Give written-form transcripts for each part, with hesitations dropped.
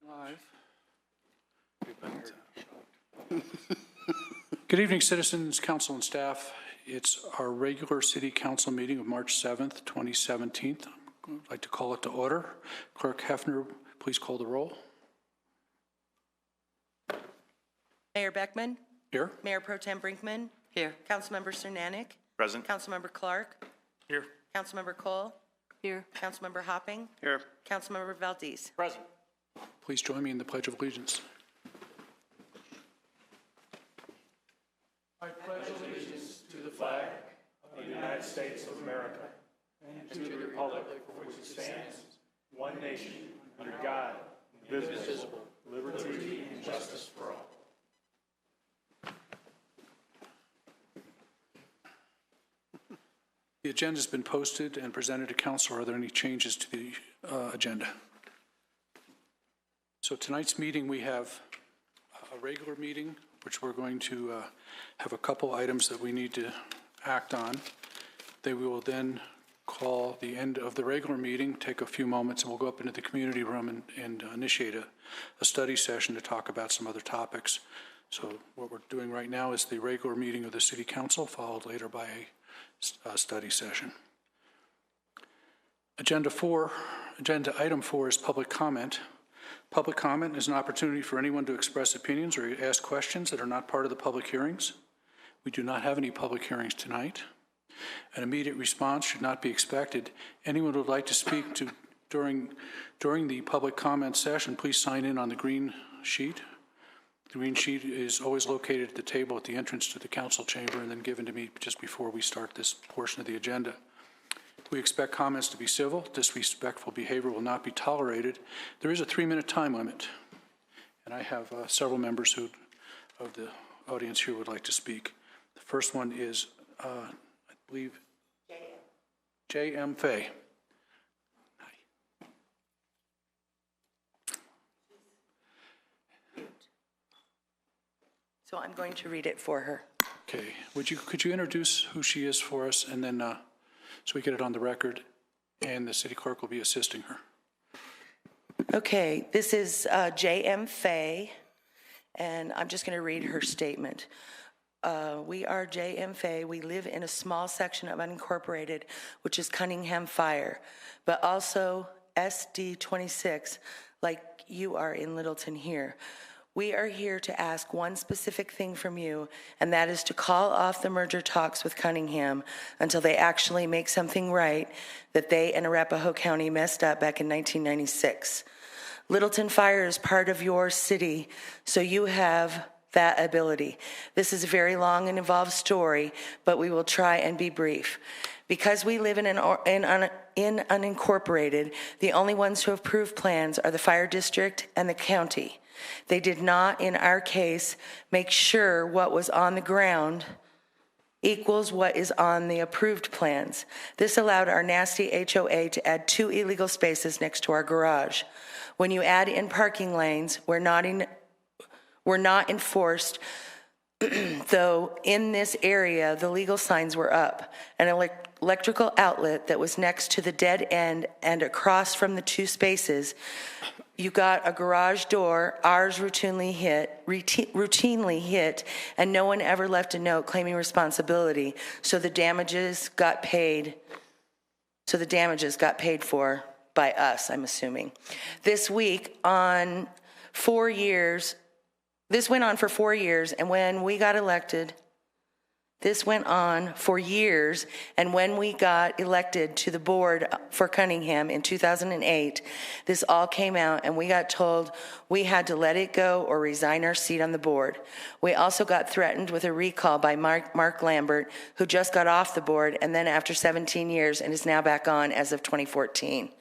Live. Good evening, citizens, council, and staff. It's our regular city council meeting of March 7th, 2017. I'd like to call it to order. Clerk Hefner, please call the roll. Mayor Beckman? Here. Mayor Pro Tem Brinkman? Here. Councilmember Cernanik? Present. Councilmember Clark? Here. Councilmember Cole? Here. Councilmember Hopping? Here. Councilmember Valdez? Present. Please join me in the Pledge of Allegiance. I pledge allegiance to the flag of the United States of America and to the republic for which it stands, one nation, under God, indivisible, liberty and justice for all. The agenda has been posted and presented to council. Are there any changes to the agenda? So tonight's meeting, we have a regular meeting, which we're going to have a couple items that we need to act on. We will then call the end of the regular meeting, take a few moments, and we'll go up into the community room and initiate a study session to talk about some other topics. So what we're doing right now is the regular meeting of the City Council, followed later by a study session. Agenda item 4 is public comment. Public comment is an opportunity for anyone to express opinions or ask questions that are not part of the public hearings. We do not have any public hearings tonight. An immediate response should not be expected. Anyone who would like to speak during the public comment session, please sign in on the green sheet. The green sheet is always located at the table at the entrance to the council chamber and then given to me just before we start this portion of the agenda. We expect comments to be civil. Disrespectful behavior will not be tolerated. There is a 3-minute time limit, and I have several members of the audience here who would like to speak. The first one is, I believe, J.M. Fay. Hi. So I'm going to read it for her. Okay. Could you introduce who she is for us, and then so we get it on the record, and the city clerk will be assisting her. Okay, this is J.M. Fay, and I'm just going to read her statement. We are J.M. Fay. We live in a small section of unincorporated, which is Cunningham Fire, but also SD 26, like you are in Littleton here. We are here to ask one specific thing from you, and that is to call off the merger talks with Cunningham until they actually make something right that they and Arapahoe County messed up back in 1996. Littleton Fire is part of your city, so you have that ability. This is a very long and involved story, but we will try and be brief. Because we live in unincorporated, the only ones who have approved plans are the fire district and the county. They did not, in our case, make sure what was on the ground equals what is on the approved plans. This allowed our nasty HOA to add 2 illegal spaces next to our garage. When you add in parking lanes, we're not enforced, though in this area, the legal signs were up. An electrical outlet that was next to the dead end and across from the 2 spaces. You got a garage door, ours routinely hit, and no one ever left a note claiming responsibility. So the damages got paid for by us, I'm assuming. This went on for 4 years, and when we got elected, to the board for Cunningham in 2008, this all came out and we got told we had to let it go or resign our seat on the board. We also got threatened with a recall by Mark Lambert, who just got off the board and then after 17 years and is now back on as of 2014.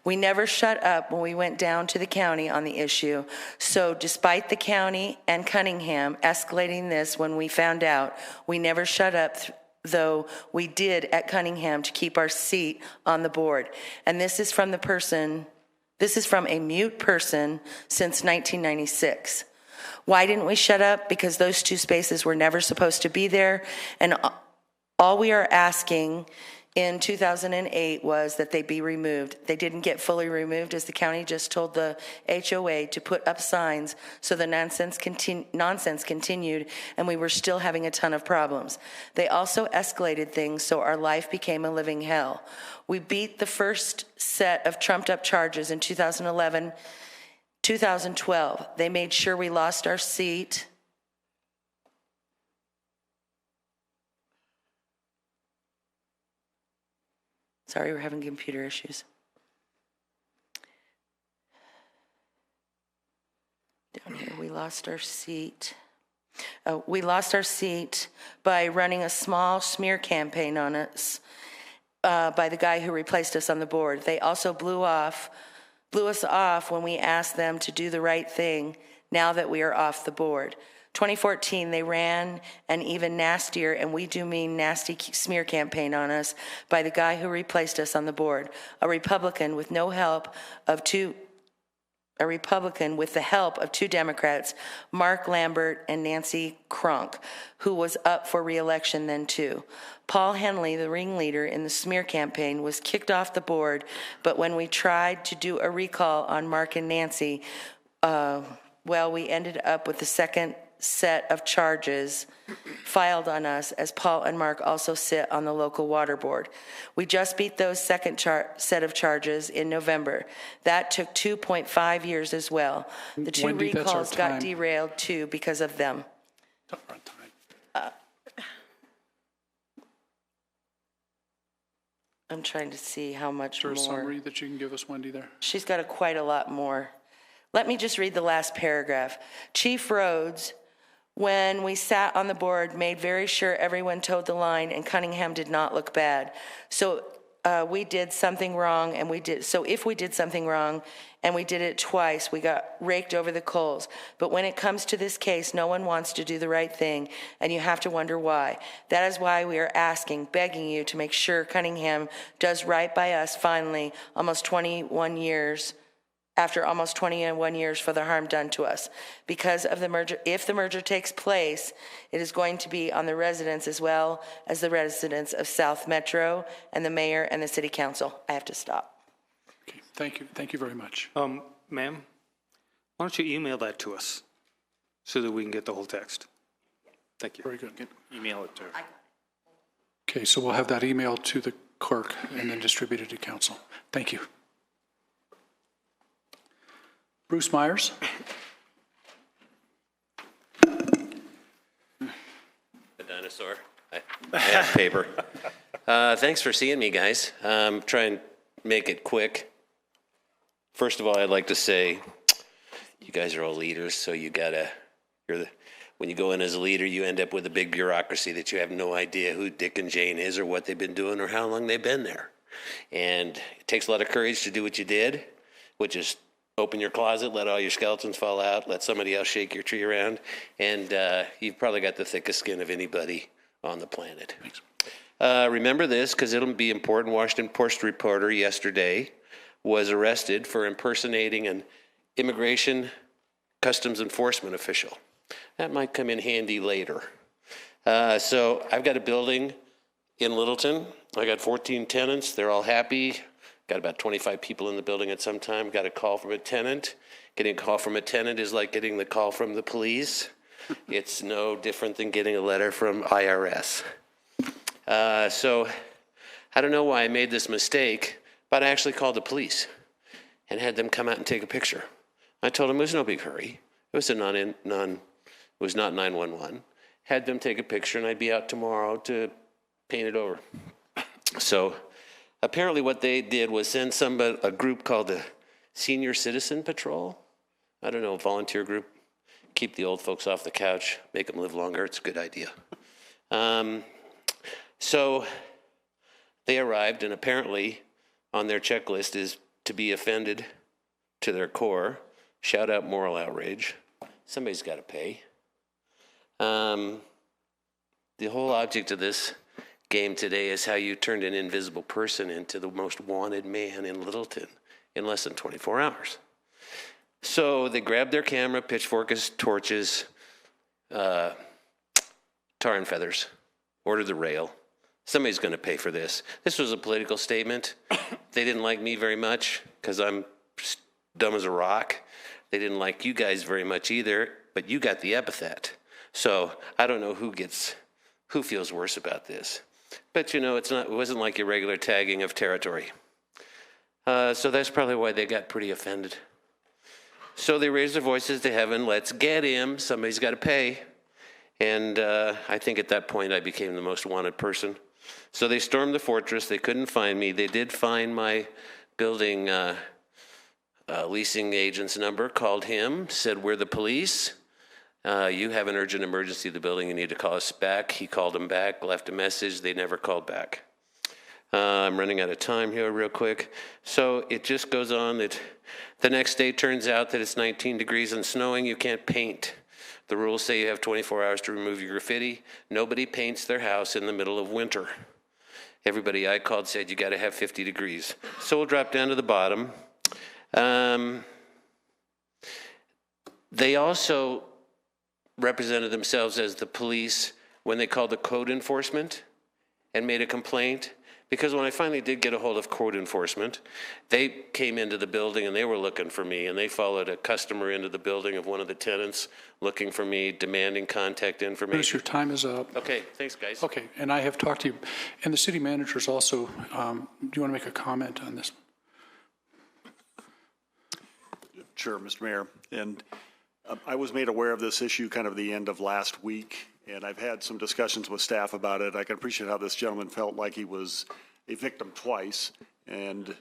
We never shut up when we went down to the county on the issue. So despite the county and Cunningham escalating this when we found out, we never shut up, though we did at Cunningham to keep our seat on the board. And this is from a mute person since 1996. Why didn't we shut up? Because those 2 spaces were never supposed to be there. And all we are asking in 2008 was that they be removed. They didn't get fully removed, as the county just told the HOA to put up signs, so the nonsense continued, and we were still having a ton of problems. They also escalated things, so our life became a living hell. We beat the first set of trumped-up charges in 2011, 2012. They made sure we lost our seat. Sorry, we're having computer issues. Down here, we lost our seat. We lost our seat by running a small smear campaign on us by the guy who replaced us on the board. They also blew us off when we asked them to do the right thing now that we are off the board. 2014, they ran an even nastier, and we do mean nasty, smear campaign on us by the guy who replaced us on the board, a Republican with the help of two Democrats, Mark Lambert and Nancy Kronk, who was up for re-election then too. Paul Henley, the ringleader in the smear campaign, was kicked off the board, but when we tried to do a recall on Mark and Nancy, we ended up with the second set of charges filed on us, as Paul and Mark also sit on the local water board. We just beat those second set of charges in November. That took 2.5 years as well. The two Wendy, that's our recalls got time. derailed too because of them. Don't run time. I'm trying to see how much Is there a more. summary that you can give us, Wendy, there? She's got quite a lot more. Let me just read the last paragraph. Chief Rhodes, when we sat on the board, made very sure everyone towed the line and Cunningham did not look bad. So we did something wrong, and if we did something wrong and we did it twice, we got raked over the coals. But when it comes to this case, no one wants to do the right thing, and you have to wonder why. That is why we are asking, begging you to make sure Cunningham does right by us finally, after almost 21 years for the harm done to us. Because of the merger, if the merger takes place, it is going to be on the residents as well as the residents of South Metro and the mayor and the city council. I have to stop. Okay, thank you. Thank you very much. Ma'am, why don't you email that to us so that we can get the whole text? Thank you. Very good. Email it to her. Okay, so we'll have that emailed to the clerk and then distributed to council. Thank you. Bruce Myers. A dinosaur. I have paper. Thanks for seeing me, guys. Try and make it quick. First of all, I'd like to say, you guys are all leaders, so when you go in as a leader, you end up with a big bureaucracy that you have no idea who Dick and Jane is or what they've been doing or how long they've been there. And it takes a lot of courage to do what you did, which is open your closet, let all your skeletons fall out, let somebody else shake your tree around, and you've probably got the thickest skin of anybody on the planet. Thanks. Remember this, because it'll be important. Washington Post reporter yesterday was arrested for impersonating an immigration customs enforcement official. That might come in handy later. So I've got a building in Littleton. I got 14 tenants. They're all happy. Got about 25 people in the building at some time. Got a call from a tenant. Getting a call from a tenant is like getting the call from the police. It's no different than getting a letter from IRS. So I don't know why I made this mistake, but I actually called the police and had them come out and take a picture. I told them it was no big hurry. It was not 911. Had them take a picture, and I'd be out tomorrow to paint it over. So apparently what they did was send a group called the Senior Citizen Patrol. I don't know, volunteer group. Keep the old folks off the couch, make them live longer. It's a good idea. So they arrived, and apparently on their checklist is to be offended to their core, shout out moral outrage. Somebody's got to pay. The whole object of this game today is how you turned an invisible person into the most wanted man in Littleton in less than 24 hours. So they grabbed their camera, pitchforks, torches, tar and feathers, ordered the rail, Somebody's going to pay for this. This was a political statement. They didn't like me very much because I'm dumb as a rock. They didn't like you guys very much either, but you got the epithet. So I don't know who feels worse about this. But it wasn't like your regular tagging of territory. So that's probably why they got pretty offended. So they raised their voices to heaven, let's get him, somebody's got to pay. And I think at that point I became the most wanted person. So they stormed the fortress, they couldn't find me. They did find my building leasing agent's number, called him, said, we're the police. You have an urgent emergency at the building, you need to call us back. He called them back, left a message, they never called back. I'm running out of time here real quick. So it just goes on that the next day turns out that it's 19 degrees and snowing, you can't paint. The rules say you have 24 hours to remove your graffiti. Nobody paints their house in the middle of winter. Everybody I called said you got to have 50 degrees. So we'll drop down to the bottom. They also represented themselves as the police when they called the code enforcement and made a complaint. Because when I finally did get a hold of code enforcement, they came into the building and they were looking for me, and they followed a customer into the building of one of the tenants looking for me, demanding contact information. Bruce, your time is up. Okay, thanks, guys. Okay, and I have talked to you, and the city manager's also, do you want to make a comment on this? Sure, Mr. Mayor. And I was made aware of this issue kind of the end of last week, and I've had some discussions with staff about it. I can appreciate how this gentleman felt like he was a victim twice, and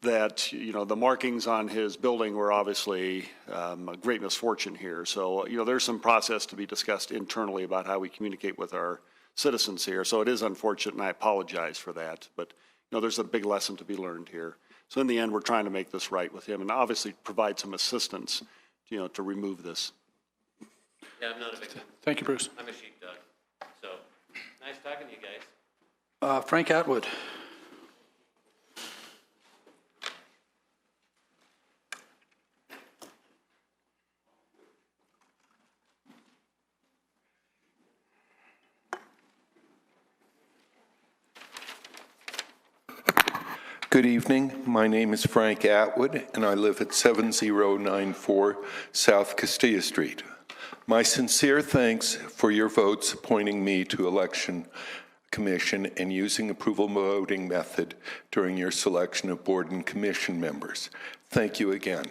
that, the markings on his building were obviously a great misfortune here. So, there's some process to be discussed internally about how we communicate with our citizens here. So it is unfortunate, and I apologize for that. But, there's a big lesson to be learned here. So in the end, we're trying to make this right with him and obviously provide some assistance, to remove this. Yeah, I'm not a victim. Thank you, Bruce. I'm a sheepdog. So, nice talking to you guys. Frank Atwood. Good evening. My name is Frank Atwood, and I live at 7094 South Castilla Street. My sincere thanks for your votes appointing me to Election Commission and using approval voting method during your selection of board and commission members. Thank you again.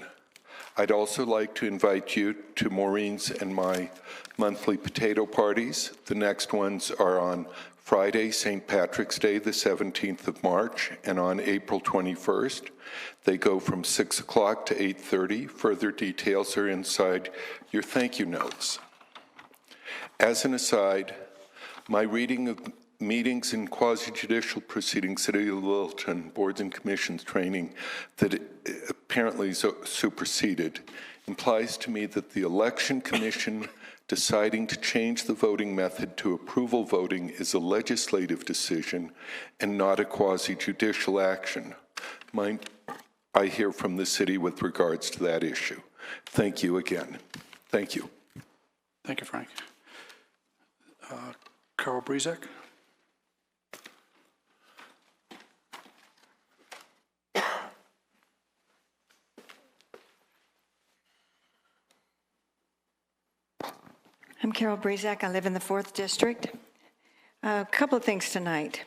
I'd also like to invite you to Maureen's and my monthly potato parties. The next ones are on Friday, St. Patrick's Day, the 17th of March, and on April 21st. They go from 6 o'clock to 8:30. Further details are inside your thank you notes. As an aside, my reading of meetings and quasi-judicial proceedings, City of Littleton, boards and commissions training that apparently superseded, implies to me that the Election Commission deciding to change the voting method to approval voting is a legislative decision and not a quasi-judicial action. I hear from the city with regards to that issue. Thank you again. Thank you. Thank you, Frank. Carol Brezek. I'm Carol Brezak. I live in the 4th District. A couple of things tonight.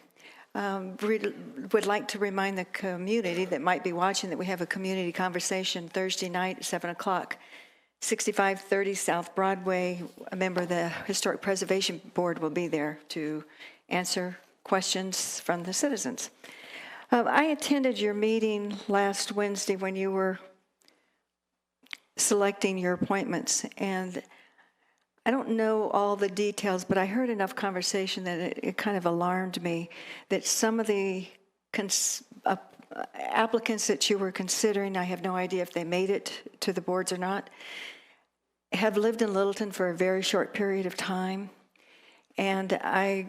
Would like to remind the community that might be watching that we have a community conversation Thursday night at 7 o'clock, 6530 South Broadway. A member of the Historic Preservation Board will be there to answer questions from the citizens. I attended your meeting last Wednesday when you were selecting your appointments, and I don't know all the details, but I heard enough conversation that it kind of alarmed me that some of the applicants that you were considering, I have no idea if they made it to the boards or not, have lived in Littleton for a very short period of time. And I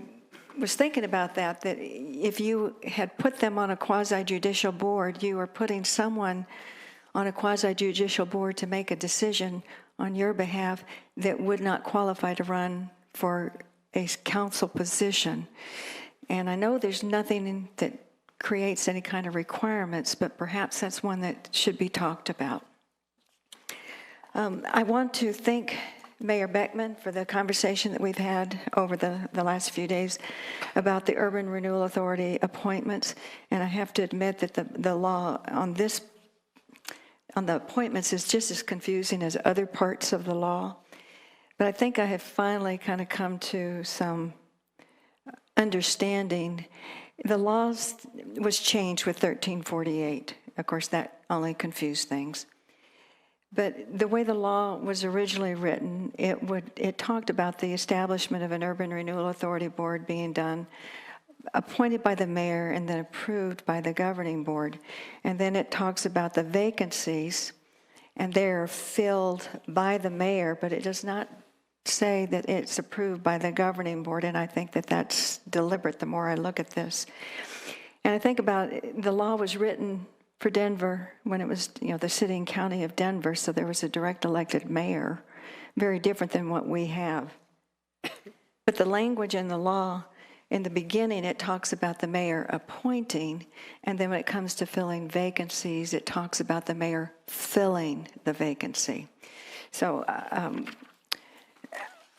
was thinking about that if you had put them on a quasi-judicial board, you are putting someone on a quasi-judicial board to make a decision on your behalf that would not qualify to run for a council position. And I know there's nothing that creates any kind of requirements, but perhaps that's one that should be talked about. I want to thank Mayor Beckman for the conversation that we've had over the last few days about the Urban Renewal Authority appointments. And I have to admit that the law on the appointments is just as confusing as other parts of the law. But I think I have finally kind of come to some understanding. The laws was changed with 1348. Of course, that only confused things. But the way the law was originally written, it talked about the establishment of an Urban Renewal Authority Board being done, appointed by the mayor and then approved by the governing board. And then it talks about the vacancies, and they're filled by the mayor, but it does not say that it's approved by the governing board, and I think that that's deliberate the more I look at this. And I think about the law was written for Denver when it was, the city and county of Denver, so there was a direct elected mayor, very different than what we have. But the language in the law, in the beginning, it talks about the mayor appointing, and then when it comes to filling vacancies, it talks about the mayor filling the vacancy. So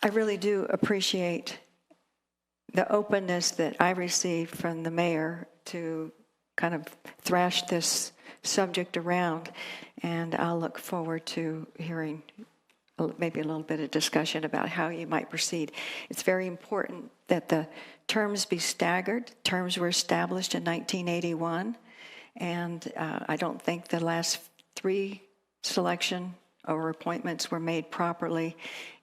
I really do appreciate the openness that I received from the mayor to kind of thrash this subject around, and I'll look forward to hearing maybe a little bit of discussion about how you might proceed. It's very important that the terms be staggered. Terms were established in 1981, and I don't think the last 3 selection or appointments were made properly.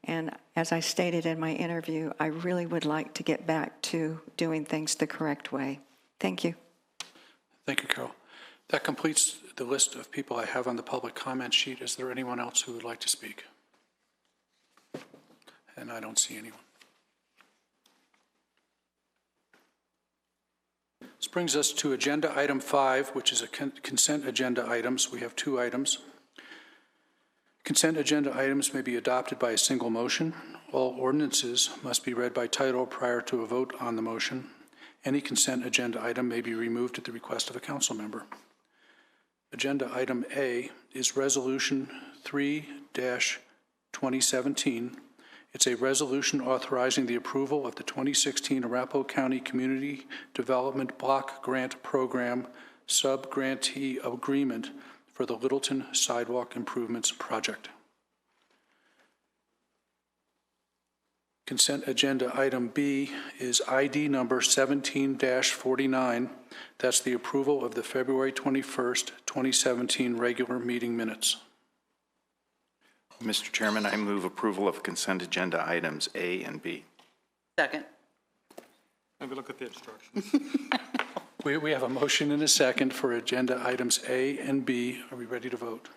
And as I stated in my interview, I really would like to get back to doing things the correct way. Thank you. Thank you, Carol. That completes the list of people I have on the public comment sheet. Is there anyone else who would like to speak? And I don't see anyone. This brings us to agenda item 5, which is a consent agenda items. We have 2 items. Consent agenda items may be adopted by a single motion. All ordinances must be read by title prior to a vote on the motion. Any consent agenda item may be removed at the request of a council member. Agenda item A is Resolution 3-2017. It's a resolution authorizing the approval of the 2016 Arapahoe County Community Development Block Grant Program Sub-Grantee Agreement for the Littleton Sidewalk Improvements Project. Consent agenda item B is ID number 17-49. That's the approval of the February 21st, 2017 regular meeting minutes. Mr. Chairman, I move approval of consent agenda items A and B. Second. Have a look at the instructions. We have a motion and a second for agenda items A and B. Are we ready to vote?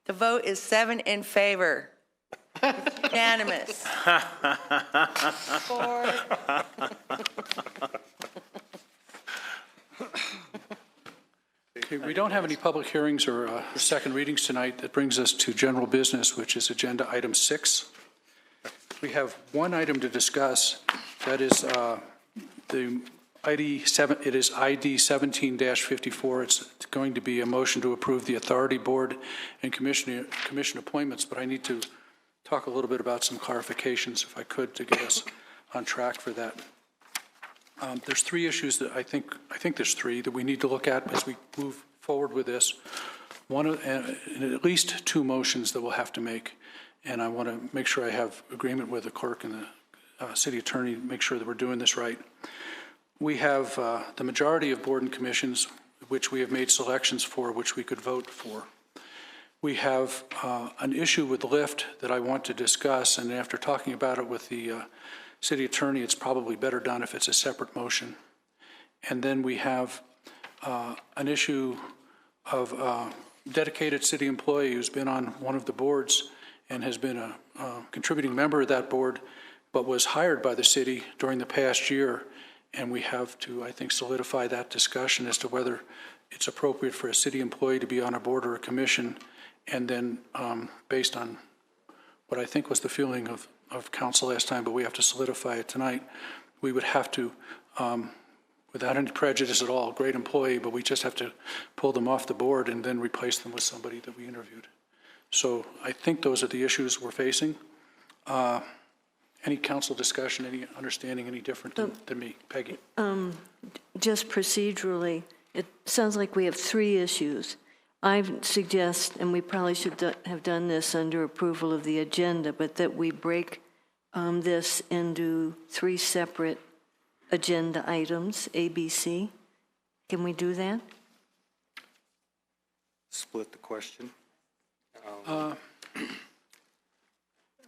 The vote is 7 in favor. Unanimous. 4. Okay, we don't have any public hearings or second readings tonight. That brings us to general business, which is agenda item 6. We have one item to discuss. That is the ID 7. It is ID 17-54. It's going to be a motion to approve the authority board and commission appointments. But I need to talk a little bit about some clarifications, if I could, to get us on track for that. There's 3 issues that I think there's 3 that we need to look at as we move forward with this. One, and at least 2 motions that we'll have to make, and I want to make sure I have agreement with the clerk and the city attorney to make sure that we're doing this right. We have the majority of board and commissions, which we have made selections for, which we could vote for. We have an issue with Lyft that I want to discuss, and after talking about it with the city attorney, it's probably better done if it's a separate motion. And then we have an issue of a dedicated city employee who's been on one of the boards and has been a contributing member of that board, but was hired by the city during the past year. And we have to, I think, solidify that discussion as to whether it's appropriate for a city employee to be on a board or a commission, and then based on what I think was the feeling of council last time, but we have to solidify it tonight. We would have to, without any prejudice at all, great employee, but we just have to pull them off the board and then replace them with somebody that we interviewed. So I think those are the issues we're facing. Any council discussion, any understanding, any different than me? Peggy? Just procedurally, it sounds like we have three issues. I suggest, and we probably should have done this under approval of the agenda, but that we break this into three separate agenda items, A, B, C. Can we do that? Split the question.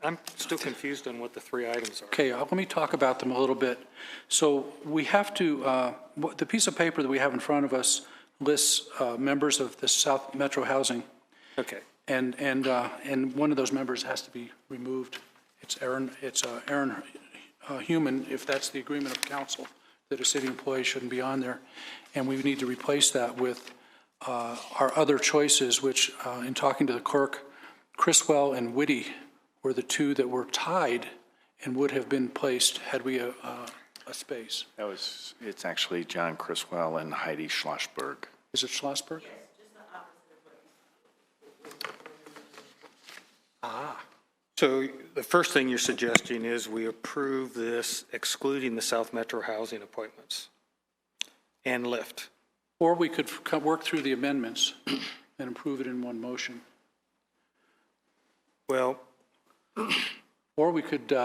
I'm still confused on what the three items are. Okay, let me talk about them a little bit. So we have to, the piece of paper that we have in front of us lists members of the South Metro Housing, Okay. and one of those members has to be removed. It's Aaron Human, if that's the agreement of council, that a city employee shouldn't be on there. And we need to replace that with our other choices, which in talking to the clerk, Criswell and Whitty were the two that were tied and would have been placed had we a space. It's actually John Criswell and Heidi Schlossberg. Is it Schlossberg? Yes, just the opposite. So the first thing you're suggesting is we approve this excluding the South Metro housing appointments and lift. Or we could work through the amendments and approve it in one motion. Well, Or we could,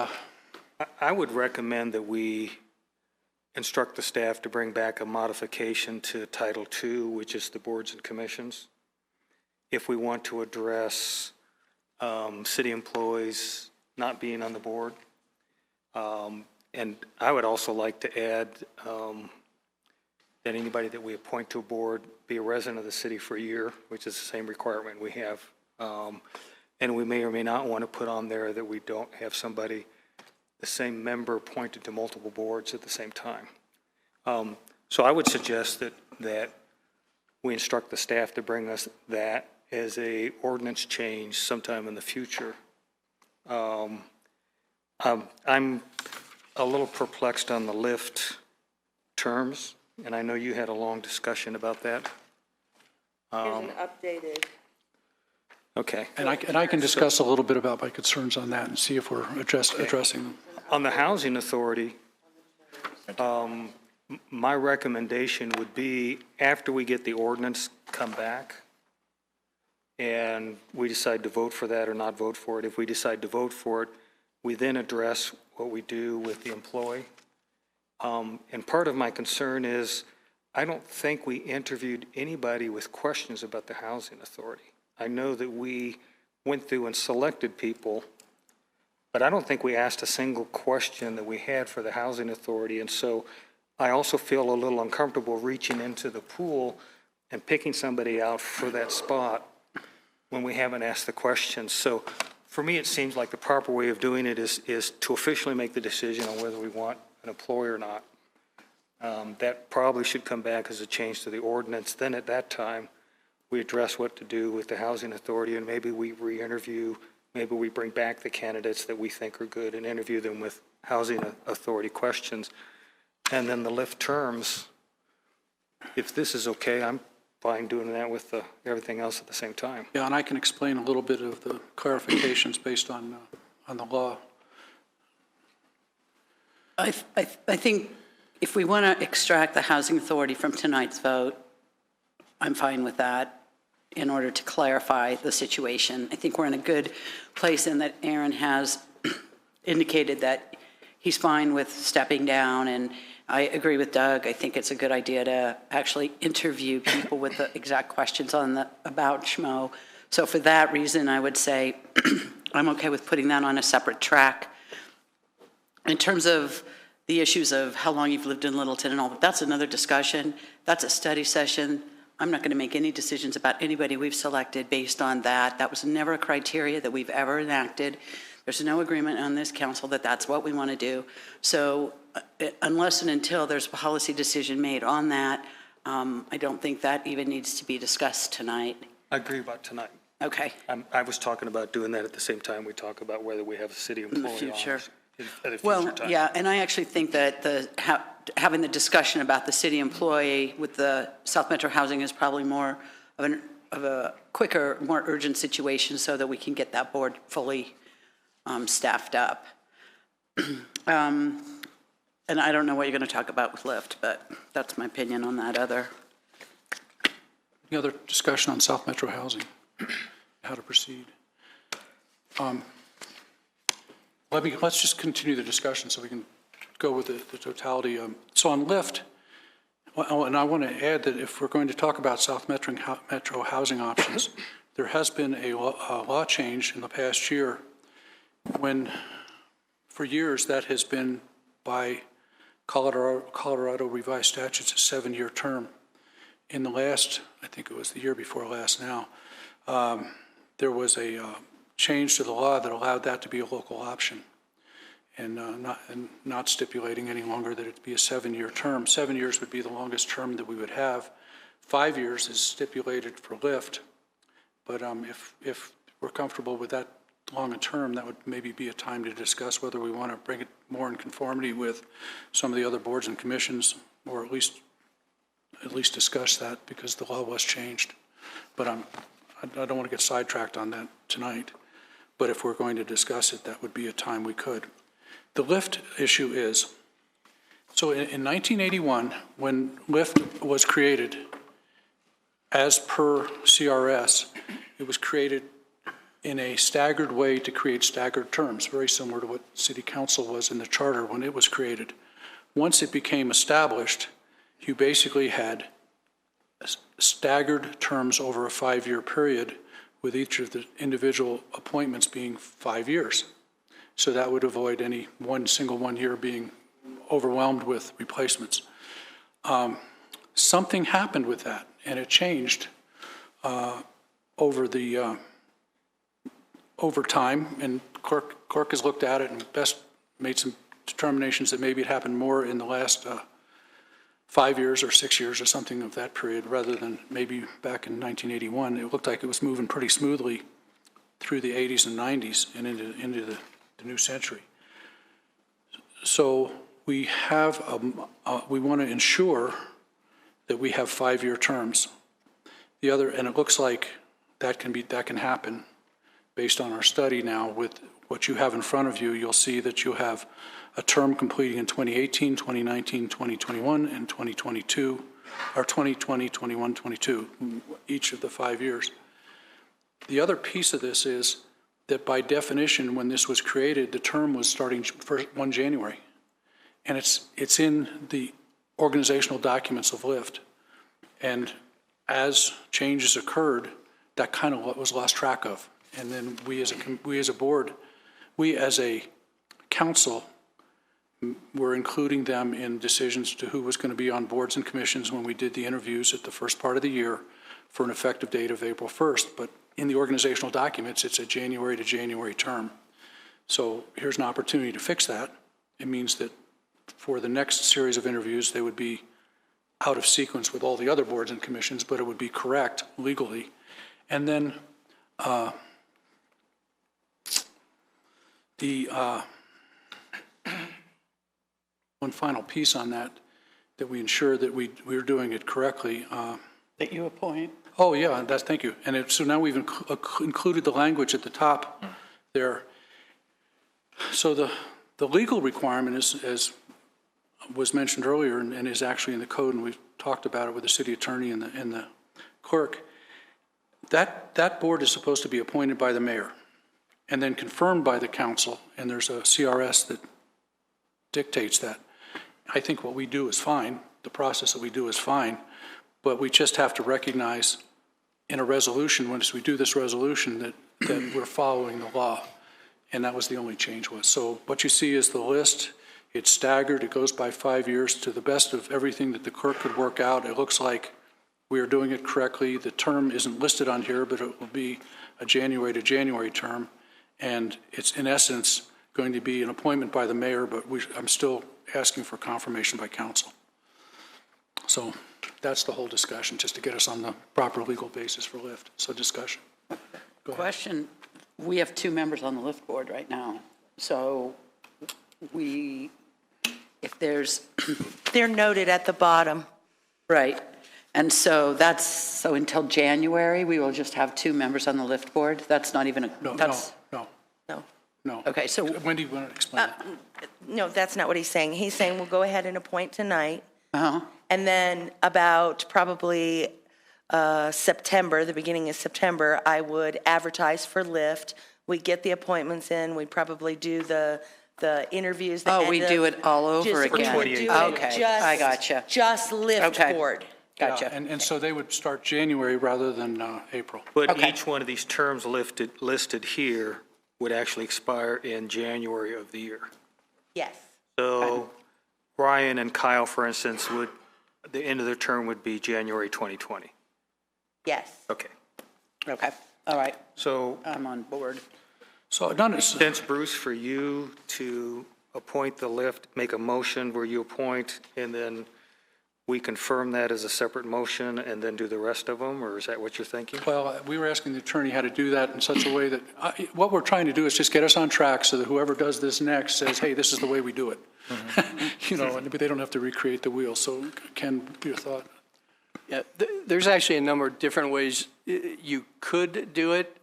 I would recommend that we instruct the staff to bring back a modification to Title II, which is the boards and commissions, if we want to address city employees not being on the board. And I would also like to add that anybody that we appoint to a board be a resident of the city for a year, which is the same requirement we have. And we may or may not want to put on there that we don't have somebody, the same member appointed to multiple boards at the same time. So I would suggest that we instruct the staff to bring us that as a ordinance change sometime in the future. I'm a little perplexed on the lift terms, and I know you had a long discussion about that. Here's an updated. Okay. and I can discuss a little bit about my concerns on that and see if we're addressing them. On the Housing Authority, my recommendation would be after we get the ordinance, come back, and we decide to vote for that or not vote for it. If we decide to vote for it, we then address what we do with the employee. And part of my concern is I don't think we interviewed anybody with questions about the Housing Authority. I know that we went through and selected people, but I don't think we asked a single question that we had for the Housing Authority. And so I also feel a little uncomfortable reaching into the pool and picking somebody out for that spot when we haven't asked the questions. So for me, it seems like the proper way of doing it is to officially make the decision on whether we want an employee or not. That probably should come back as a change to the ordinance. Then at that time, we address what to do with the Housing Authority, and maybe we re-interview, maybe we bring back the candidates that we think are good and interview them with Housing Authority questions. And then the lift terms, if this is okay, I'm fine doing that with everything else at the same time. Yeah, and I can explain a little bit of the clarifications based on the law. I think if we want to extract the Housing Authority from tonight's vote, I'm fine with that in order to clarify the situation. I think we're in a good place in that Aaron has indicated that he's fine with stepping down, and I agree with Doug. I think it's a good idea to actually interview people with the exact questions on the about Schmo. So for that reason, I would say I'm okay with putting that on a separate track. In terms of the issues of how long you've lived in Littleton and all that, that's another discussion. That's a study session. I'm not going to make any decisions about anybody we've selected based on that. That was never a criteria that we've ever enacted. There's no agreement on this council that that's what we want to do. So unless and until there's a policy decision made on that, I don't think that even needs to be discussed tonight. I agree about tonight. Okay. I was talking about doing that at the same time we talk about whether we have a city employee future. on at a future Well, time. yeah, and I actually think that having the discussion about the city employee with the South Metro Housing is probably more of a quicker, more urgent situation so that we can get that board fully staffed up. And I don't know what you're going to talk about with Lyft, but that's my opinion on that other. Any other discussion on South Metro Housing? How to proceed? Let's just continue the discussion so we can go with the totality. So on Lyft, and I want to add that if we're going to talk about South Metro housing options, there has been a law change in the past year when, for years, that has been by Colorado revised statutes a 7-year term. In the last, I think it was the year before last now, there was a change to the law that allowed that to be a local option and not stipulating any longer that it be a 7-year term. 7 years would be the longest term that we would have. 5 years is stipulated for Lyft, but if we're comfortable with that long a term, that would maybe be a time to discuss whether we want to bring it more in conformity with some of the other boards and commissions, or at least discuss that because the law was changed. But I don't want to get sidetracked on that tonight. But if we're going to discuss it, that would be a time we could. The Lyft issue is, so in 1981, when Lyft was created, as per CRS, it was created in a staggered way to create staggered terms, very similar to what City Council was in the charter when it was created. Once it became established, you basically had staggered terms over a 5-year period, with each of the individual appointments being 5 years. So that would avoid any single 1 year being overwhelmed with replacements. Something happened with that, and it changed over time, and Cork has looked at it and made some determinations that maybe it happened more in the last 5 years or 6 years or something of that period, rather than maybe back in 1981. It looked like it was moving pretty smoothly through the 80s and 90s and into the new century. So we want to ensure that we have 5-year terms. And it looks like that can happen based on our study now. With what you have in front of you, you'll see that you have a term completing in 2018, 2019, 2021, and 2022, or 2020, 21, 22, each of the 5 years. The other piece of this is that by definition, when this was created, the term was starting 1 January. And it's in the organizational documents of Lyft. And as changes occurred, that kind of was lost track of. And then we as a board, we as a council, were including them in decisions to who was going to be on boards and commissions when we did the interviews at the first part of the year for an effective date of April 1st. But in the organizational documents, it's a January to January term. So here's an opportunity to fix that. It means that for the next series of interviews, they would be out of sequence with all the other boards and commissions, but it would be correct legally. And then one final piece on that we ensure that we're doing it correctly. That you appoint. Oh, yeah, thank you. And so now we've included the language at the top there. So the legal requirement is, as was mentioned earlier, and is actually in the code, and we've talked about it with the city attorney and the clerk, that board is supposed to be appointed by the mayor and then confirmed by the council, and there's a CRS that dictates that. I think what we do is fine. The process that we do is fine, but we just have to recognize in a resolution, once we do this resolution, that we're following the law, and that was the only change was. So what you see is the list. It's staggered. It goes by 5 years to the best of everything that the clerk could work out. It looks like we are doing it correctly. The term isn't listed on here, but it will be a January to January term, and it's in essence going to be an appointment by the mayor, but I'm still asking for confirmation by council. So that's the whole discussion, just to get us on the proper legal basis for Lyft. So discussion. Question, we have 2 members on the lift board right now. So if there's, They're noted at the bottom. right. And so so until January, we will just have 2 members on the lift board? That's not even No, that's, no, No. no. Okay, so- Wendy, you want to explain that? No, that's not what he's saying. He's saying we'll go ahead and appoint tonight. uh-huh. And then about probably September, the beginning of September, I would advertise for Lyft. We'd get the appointments in. We'd probably do the interviews. the Oh, end we of- do it all over just- we again. would do it Okay, just- I gotcha. Just Lyft Okay. board. Gotcha. Yeah, and so they would start January rather than April. But Okay. each one of these terms listed here would actually expire in January of the year. Yes. So Ryan and Kyle, for instance, the end of their term would be January 2020. Yes. Okay. Okay, all right, So I'm on board. So none of, since, Bruce, for you to appoint the lift, make a motion where you appoint, and then we confirm that as a separate motion and then do the rest of them, or is that what you're thinking? well, we were asking the attorney how to do that in such a way that, what we're trying to do is just get us on track so that whoever does this next says, hey, this is the way we do it. You know, and they don't have to recreate the wheel. So Ken, your thought? Yeah, there's actually a number of different ways you could do it.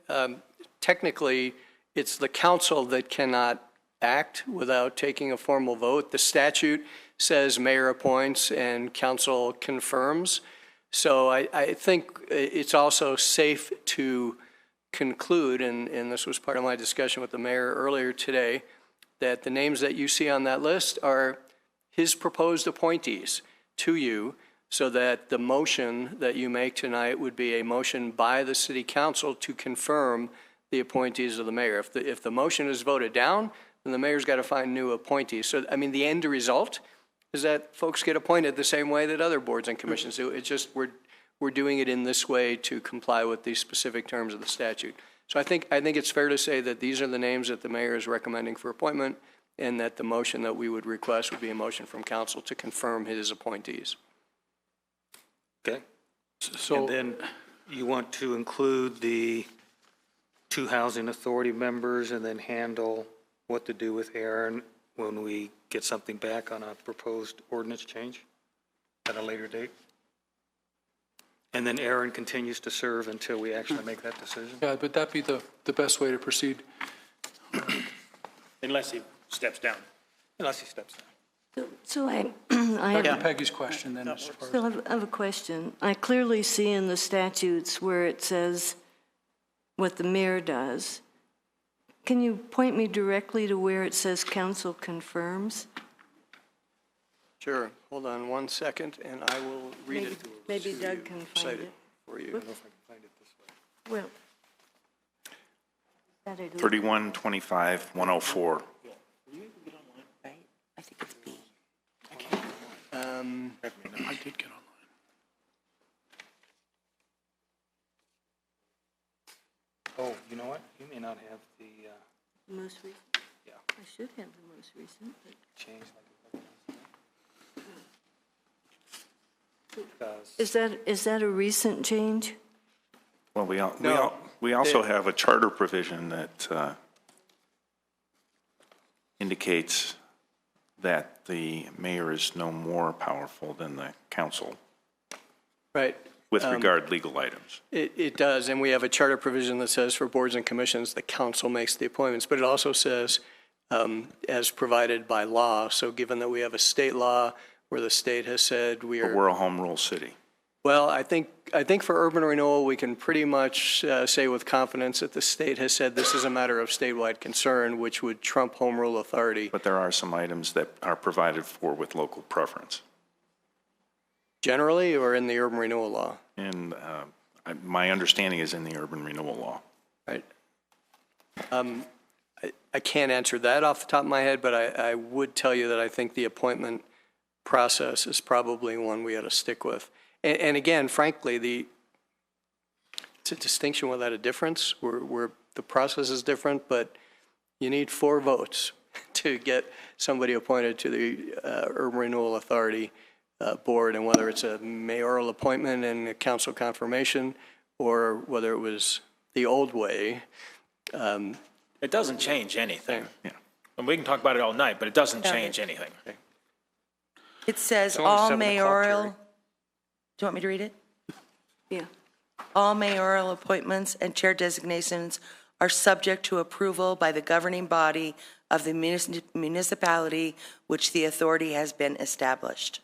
Technically, it's the council that cannot act without taking a formal vote. The statute says mayor appoints and council confirms. So I think it's also safe to conclude, and this was part of my discussion with the mayor earlier today, that the names that you see on that list are his proposed appointees to you, so that the motion that you make tonight would be a motion by the city council to confirm the appointees of the mayor. If the motion is voted down, then the mayor's got to find new appointees. So, I mean, the end result is that folks get appointed the same way that other boards and commissions do. It's just we're doing it in this way to comply with these specific terms of the statute. So I think it's fair to say that these are the names that the mayor is recommending for appointment, and that the motion that we would request would be a motion from council to confirm his appointees. Okay. So And then you want to include the 2 housing authority members and then handle what to do with Aaron when we get something back on a proposed ordinance change at a later date? And then Aaron continues to serve until we actually make that decision? yeah, would that be the best way to proceed? Unless he steps down. Unless he steps down. So I Dr. Peggy's question then. As far as- So I have a question. I clearly see in the statutes where it says what the mayor does. Can you point me directly to where it says council confirms? Sure. Hold on 1 second, and I will read it. Maybe to Doug you, can cite find it. for you. Well. that I do. 3125-104. Right? I think it's B. I did get online. Oh, you know what? You may not have the Most recent? Yeah. I should have the most recent, but. change. Is that a recent change? Well, No. we also have a charter provision that indicates that the mayor is no more powerful than the council Right. with regard legal items. It does, and we have a charter provision that says for boards and commissions, the council makes the appointments, but it also says as provided by law. So given that we have a state law where the state has said But we're a home rule city. well, I think for urban renewal, we can pretty much say with confidence that the state has said this is a matter of statewide concern, which would trump home rule authority. But there are some items that are provided for with local preference. Generally, or in the urban renewal law, And my understanding is in the urban renewal law. right? I can't answer that off the top of my head, but I would tell you that I think the appointment process is probably one we ought to stick with. And again, frankly, it's a distinction without a difference, where the process is different, but you need 4 votes to get somebody appointed to the Urban Renewal Authority board, and whether it's a mayoral appointment and a council confirmation, or whether it was the old way. It doesn't change anything. And we can talk about it all night, but it doesn't change anything. It says only all 7 o'clock, mayoral, Jerry. do you want me to read it? Yeah. All mayoral appointments and chair designations are subject to approval by the governing body of the municipality which the authority has been established.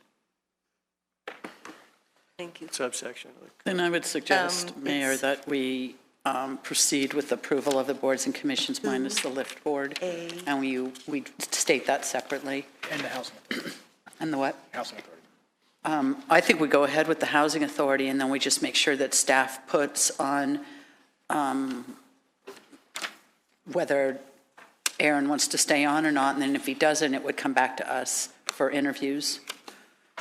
Thank you. Subsection. Then I would suggest, Mayor, it's- that we proceed with approval of the boards and commissions minus the lift board. And we state that separately. And the housing authority. And the what? Housing authority. I think we go ahead with the housing authority, and then we just make sure that staff puts on whether Aaron wants to stay on or not, and then if he doesn't, it would come back to us for interviews,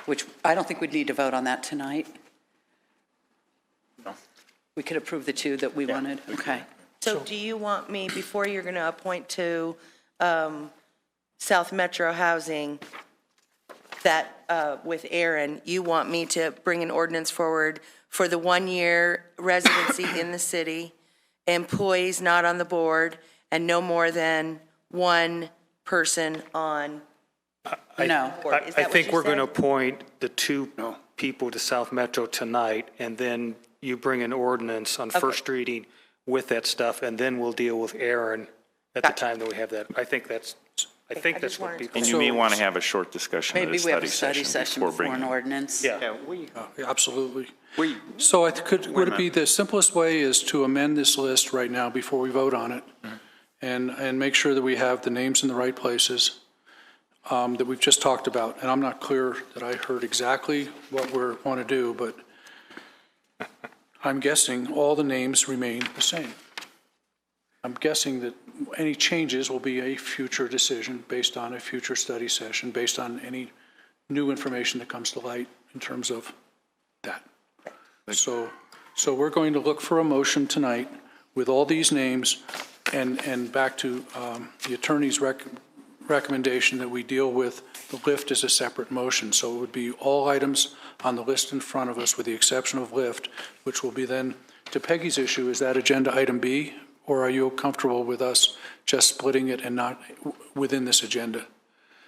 which I don't think we'd need to vote on that tonight. No. We could approve the two that we wanted. Okay. So do you want me, before you're going to appoint to South Metro Housing, that with Aaron, you want me to bring an ordinance forward for the 1-year residency in the city, employees not on the board, and no more than one person on? No. Is I that what think you we're going to said? appoint the 2 people to South Metro tonight, and then you bring an ordinance on first reading with that stuff, and then we'll deal with Aaron at the time that we have that. I think that's just what wanted people. And you may want to have a short discussion at Maybe a we have a study study session before bringing an it. ordinance. Yeah. Absolutely. So would it be the simplest way is to amend this list right now before we vote on it? And make sure that we have the names in the right places that we've just talked about. And I'm not clear that I heard exactly what we want to do, but I'm guessing all the names remain the same. I'm guessing that any changes will be a future decision based on a future study session, based on any new information that comes to light in terms of that. So we're going to look for a motion tonight with all these names and back to the attorney's recommendation that we deal with the lift as a separate motion. So it would be all items on the list in front of us with the exception of lift, which will be then, to Peggy's issue, is that agenda item B? Or are you comfortable with us just splitting it and not within this agenda?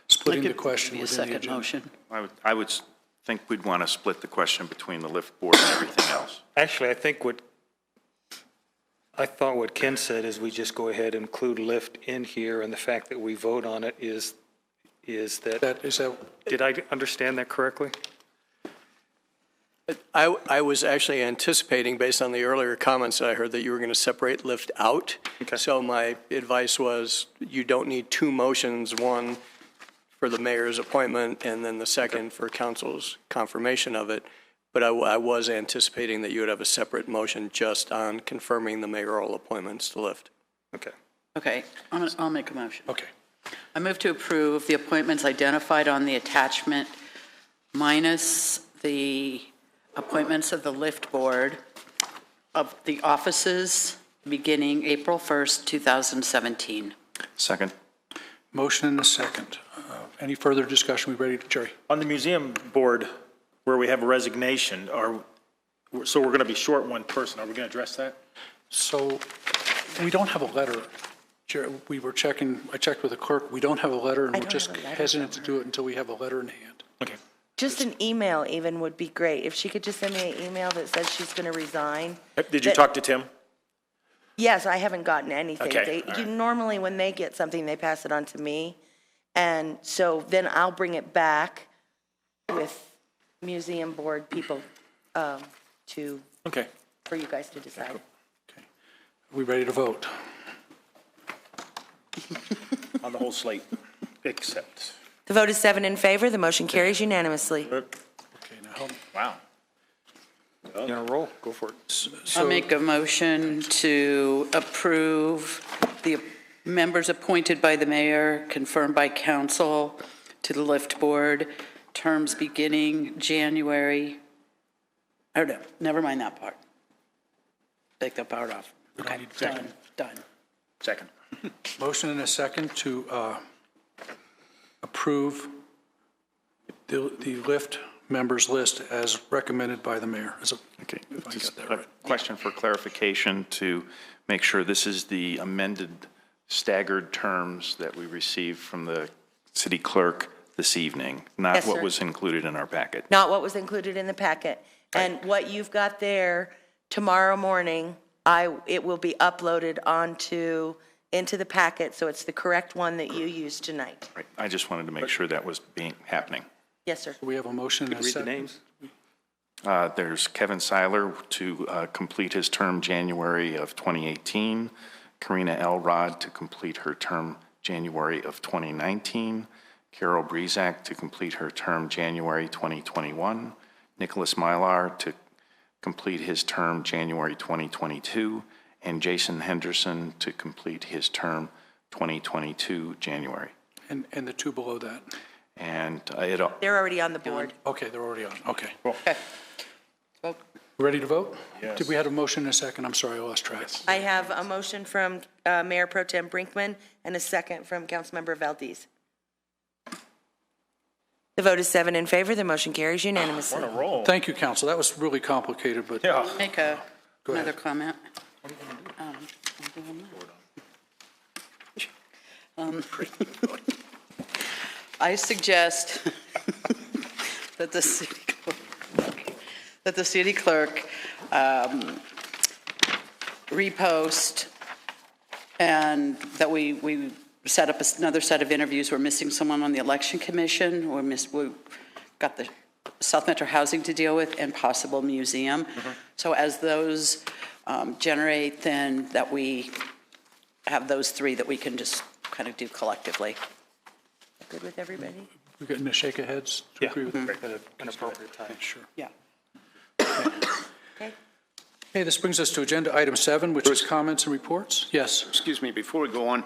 Splitting the question within the Second agenda? motion. I would think we'd want to split the question between the lift board and everything else. Actually, I thought what Ken said is we just go ahead and include lift in here, and the fact that we vote on it is that, Is that, did I understand that correctly? I was actually anticipating, based on the earlier comments that I heard, that you were going to separate lift out. Okay. So my advice was you don't need 2 motions, one for the mayor's appointment and then the second for council's confirmation of it. But I was anticipating that you would have a separate motion just on confirming the mayoral appointments to lift. Okay. Okay, I'll make a motion. okay. I move to approve the appointments identified on the attachment minus the appointments of the lift board of the offices beginning April 1st, 2017. Second? Motion and a second. Any further discussion? We ready to, Jerry? On the museum board, where we have a resignation, so we're going to be short one person. Are we going to address that? So we don't have a letter. Jerry, I checked with the clerk. We don't have a letter, and I we're don't just have a letter hesitant to from do it until we have a letter in hand. Okay. Just an email even would be great. If she could just send me an email that says she's going to resign. Did you talk to Tim? Yes, I haven't gotten anything. Okay, all right. Normally, when they get something, they pass it on to me. And so then I'll bring it back with museum board people Okay. for you guys to decide. Are we ready to vote? On the whole slate, except. The vote is 7 in favor. The motion carries unanimously. Okay, now, Wow. You on a roll? Go for it. Uh, I'll make a motion to approve the members appointed by the mayor, confirmed by council to the lift board, terms beginning January, oh no, never mind that part. Take that part off. Okay, done. Second. motion and a second to approve the lift members list as recommended by the mayor. Okay, If I just got that a right. question for clarification to make sure this is the amended staggered terms that we received from the city clerk this evening, not Yes, what sir. was included in our packet. Not what was included in the packet. And what you've got there, tomorrow morning, it will be uploaded into the packet, so it's the correct one that you used tonight. Right. I just wanted to make sure that was happening. Yes, sir. We have a motion and a Read the second. names. There's Kevin Seiler to complete his term January of 2018, Karina Elrod to complete her term January of 2019, Carol Breezak to complete her term January 2021, Nicholas Mylar to complete his term January 2022, and Jason Henderson to complete his term 2022 January. And the two below that. And They're already on the board. Okay, they're already on. Okay. Okay. Ready to vote? Yes. Did we have a motion and a second? I'm sorry, I lost track. I have a motion from Mayor Pro Tem Brinkman and a second from Councilmember Valdez. The vote is 7 in favor. The motion carries unanimously. Thank you, council. That was really complicated, but Make another comment. I suggest that the city clerk repost and that we set up another set of interviews. We're missing someone on the election commission. We've got the South Metro Housing to deal with and possible museum. So as those generate, then that we have those three that we can just kind of do collectively. Good with everybody? we're getting a shake of heads to agree with that. At an appropriate time. Sure. Yeah. Okay. Okay, this brings us to agenda item 7, which is comments and reports. Yes. Excuse me, before we go on,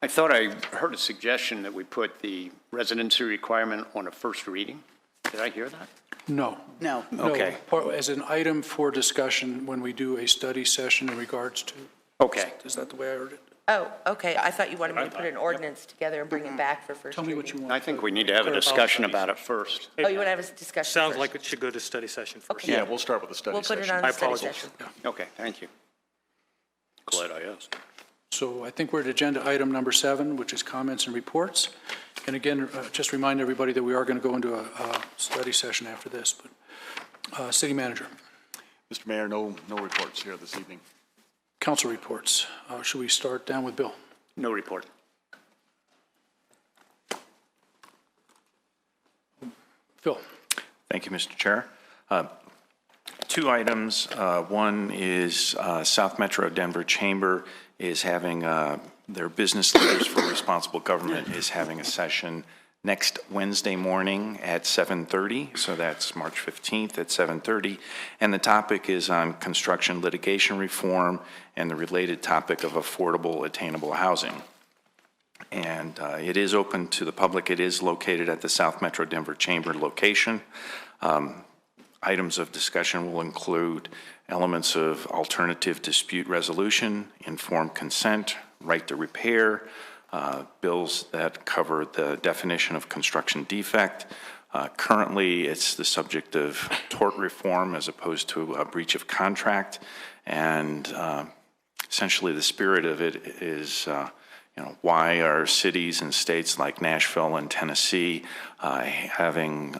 I thought I heard a suggestion that we put the residency requirement on a first reading. Did I hear that? No. No. Okay. No, as an item for discussion when we do a study session in regards to. Okay. Is that the way I heard it? Oh, okay. I thought you wanted me to put an ordinance together and bring it back for first Tell me reading. what you want. I think we need to have a discussion about it first. Oh, you want to have a discussion Sounds first? like it should go to study session first. Okay. Yeah, we'll start with the study We'll put it session. on the study apologize. session. Okay, thank you. Glad I asked. So I think we're at agenda item number 7, which is comments and reports. And again, just remind everybody that we are going to go into a study session after this. But City Manager, Mr. Mayor, no reports here this evening. council reports. Should we start down with Bill? No report. Phil? Thank you, Mr. Chair. 2 items. One is South Metro Denver Chamber is having, their business leaders for responsible government is having a session next Wednesday morning at 7:30. So that's March 15th at 7:30. And the topic is on construction litigation reform and the related topic of affordable, attainable housing. And it is open to the public. It is located at the South Metro Denver Chamber location. Items of discussion will include elements of alternative dispute resolution, informed consent, right to repair, bills that cover the definition of construction defect. Currently, it's the subject of tort reform as opposed to a breach of contract. And essentially the spirit of it is why are cities and states like Nashville and Tennessee having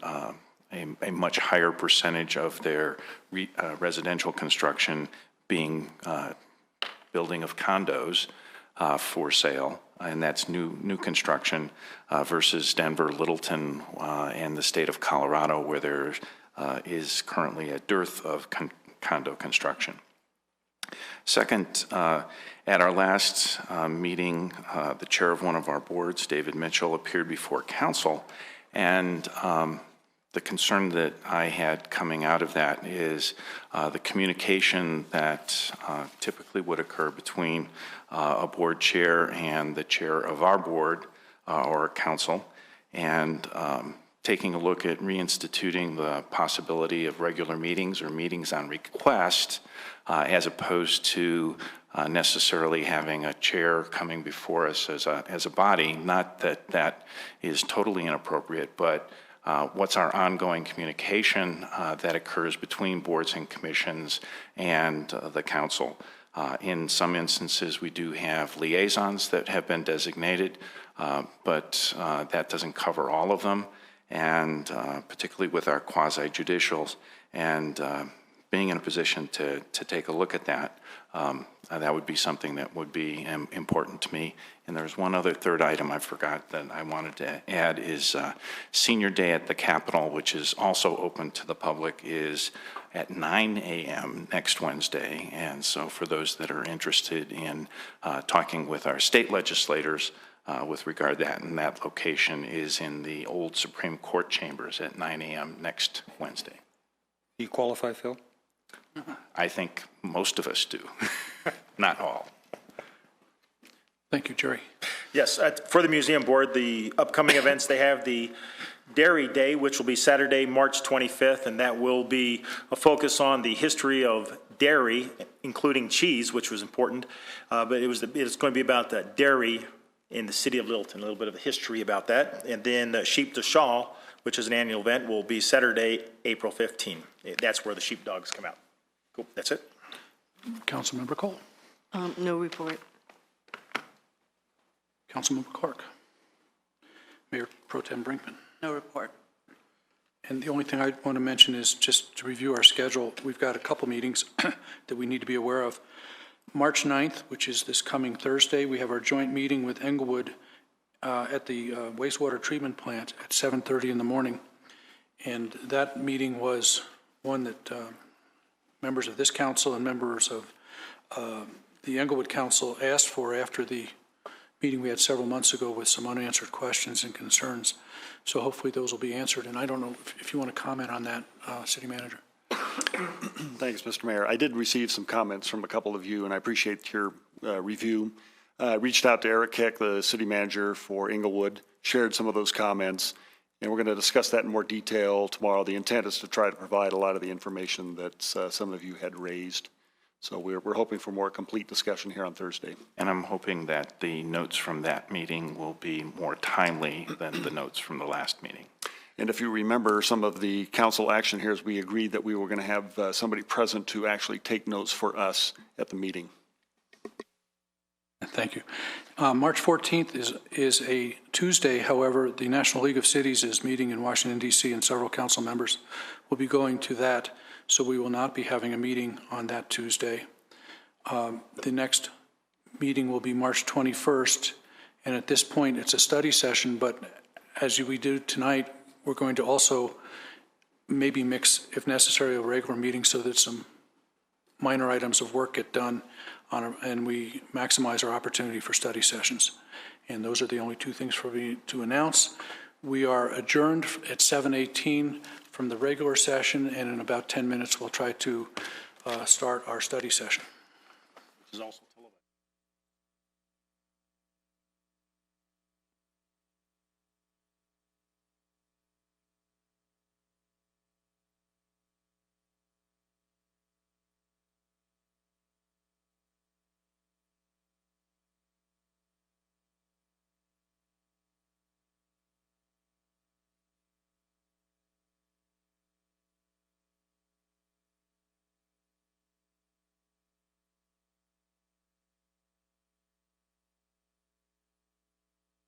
a much higher percentage of their residential construction being building of condos for sale, and that's new construction versus Denver, Littleton, and the state of Colorado, where there is currently a dearth of condo construction. Second, at our last meeting, the chair of one of our boards, David Mitchell, appeared before council, and the concern that I had coming out of that is the communication that typically would occur between a board chair and the chair of our board or council, and taking a look at reinstituting the possibility of regular meetings or meetings on request as opposed to necessarily having a chair coming before us as a body. Not that that is totally inappropriate, but what's our ongoing communication that occurs between boards and commissions and the council. In some instances, we do have liaisons that have been designated, but that doesn't cover all of them, and particularly with our quasi-judicials, and being in a position to take a look at that, that would be something that would be important to me. And there's one other third item I forgot that I wanted to add is Senior Day at the Capitol, which is also open to the public, is at 9 a.m. next Wednesday. And so for those that are interested in talking with our state legislators with regard to that, and that location is in the old Supreme Court chambers at 9 a.m. next Wednesday. Do you qualify, Phil? I think most of us do, not all. Thank you, Jerry. Yes, for the museum board, the upcoming events, they have the Dairy Day, which will be Saturday, March 25th, and that will be a focus on the history of dairy, including cheese, which was important. But it's going to be about the dairy in the city of Littleton, a little bit of a history about that. And then Sheep to Shawl, which is an annual event, will be Saturday, April 15. That's where the sheepdogs come out. Cool, that's it. Councilmember Cole. No report. Councilmember Clark. Mayor Pro Tem Brinkman. No report. And the only thing I want to mention is just to review our schedule. We've got a couple meetings that we need to be aware of. March 9th, which is this coming Thursday, we have our joint meeting with Englewood at the wastewater treatment plant at 7:30 in the morning. And that meeting was one that members of this council and members of the Englewood Council asked for after the meeting we had several months ago with some unanswered questions and concerns. So hopefully those will be answered. And I don't know if you want to comment on that, City Manager. Thanks, Mr. Mayor. I did receive some comments from a couple of you, and I appreciate your review. Reached out to Eric Keck, the city manager for Englewood, shared some of those comments, and we're going to discuss that in more detail tomorrow. The intent is to try to provide a lot of the information that some of you had raised. So we're hoping for more complete discussion here on Thursday. And I'm hoping that the notes from that meeting will be more timely than the notes from the last meeting. And if you remember, some of the council action here is we agreed that we were going to have somebody present to actually take notes for us at the meeting. Thank you. March 14th is a Tuesday. However, the National League of Cities is meeting in Washington, D.C., and several council members will be going to that. So we will not be having a meeting on that Tuesday. The next meeting will be March 21st. And at this point, it's a study session. But as we do tonight, we're going to also maybe mix, if necessary, a regular meeting so that some minor items of work get done and we maximize our opportunity for study sessions. And those are the only two things for me to announce. We are adjourned at 7:18 from the regular session, and in about 10 minutes, we'll try to start our study session. This is also